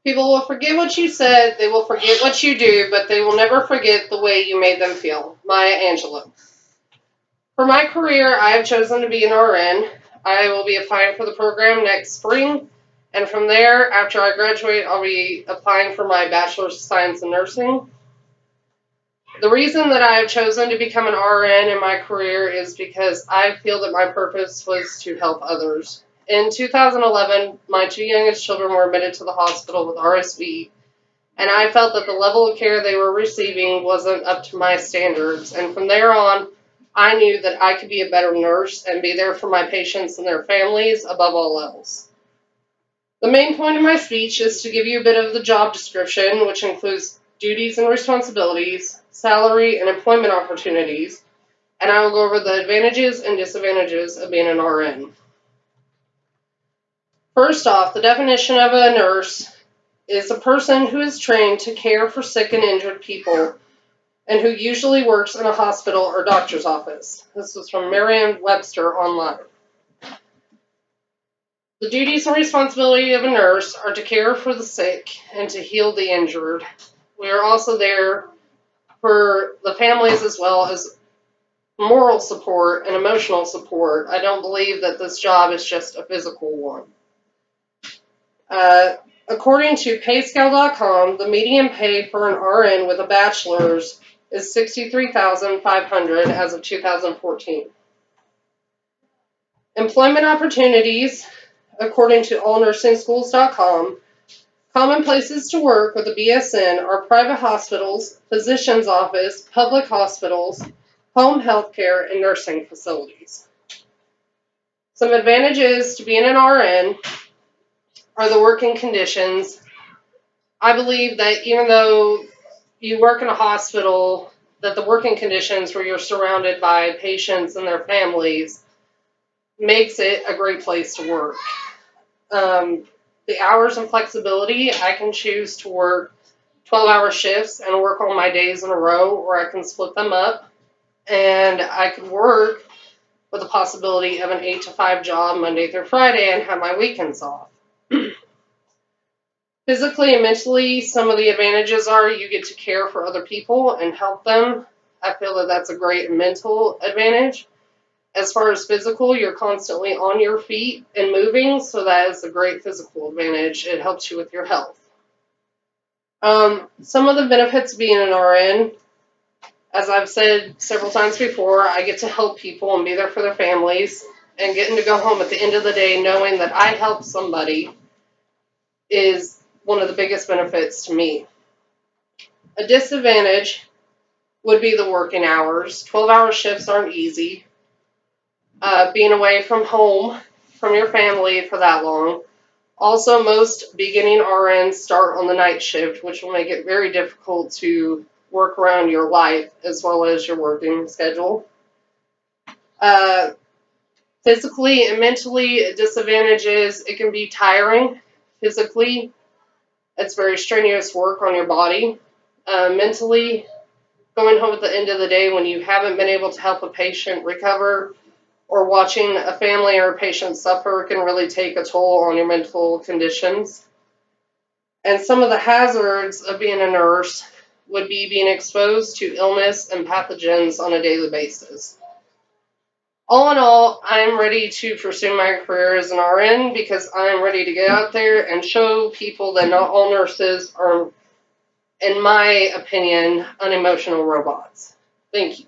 People will forget what you said, they will forget what you do, but they will never forget the way you made them feel. Maya Angelou. For my career, I have chosen to be an RN. I will be applying for the program next spring, and from there, after I graduate, I'll be applying for my Bachelor's of Science in Nursing. The reason that I have chosen to become an RN in my career is because I feel that my purpose was to help others. In 2011, my two youngest children were admitted to the hospital with RSV, and I felt that the level of care they were receiving wasn't up to my standards. And from there on, I knew that I could be a better nurse and be there for my patients and their families above all else. The main point of my speech is to give you a bit of the job description, which includes duties and responsibilities, salary, and employment opportunities, and I will go over the advantages and disadvantages of being an RN. First off, the definition of a nurse is a person who is trained to care for sick and injured people and who usually works in a hospital or doctor's office. This was from Merriam-Webster online. The duties and responsibility of a nurse are to care for the sick and to heal the injured. We are also there for the families as well as moral support and emotional support. I don't believe that this job is just a physical one. According to payscale.com, the median pay for an RN with a bachelor's is $63,500 as of 2014. Employment opportunities, according to allnursingschools.com, common places to work with a BSN are private hospitals, physician's office, public hospitals, home health care, and nursing facilities. Some advantages to being an RN are the working conditions. I believe that even though you work in a hospital, that the working conditions where you're surrounded by patients and their families makes it a great place to work. The hours and flexibility, I can choose to work 12-hour shifts and work all my days in a row, or I can split them up, and I could work with the possibility of an 8 to 5 job Monday through Friday and have my weekends off. Physically and mentally, some of the advantages are you get to care for other people and help them. I feel that that's a great mental advantage. As far as physical, you're constantly on your feet and moving, so that is a great physical advantage. It helps you with your health. Some of the benefits of being an RN, as I've said several times before, I get to help people and be there for their families, and getting to go home at the end of the day knowing that I helped somebody is one of the biggest benefits to me. A disadvantage would be the working hours. 12-hour shifts aren't easy. Being away from home, from your family for that long. Also, most beginning RNs start on the night shift, which will make it very difficult to work around your life as well as your working schedule. Physically and mentally, disadvantages, it can be tiring. Physically, it's very strenuous work on your body. Mentally, going home at the end of the day when you haven't been able to help a patient recover or watching a family or a patient suffer can really take a toll on your mental conditions. And some of the hazards of being a nurse would be being exposed to illness and pathogens on a daily basis. All in all, I'm ready to pursue my career as an RN because I'm ready to get out there and show people that not all nurses are, in my opinion, unemotional robots. Thank you.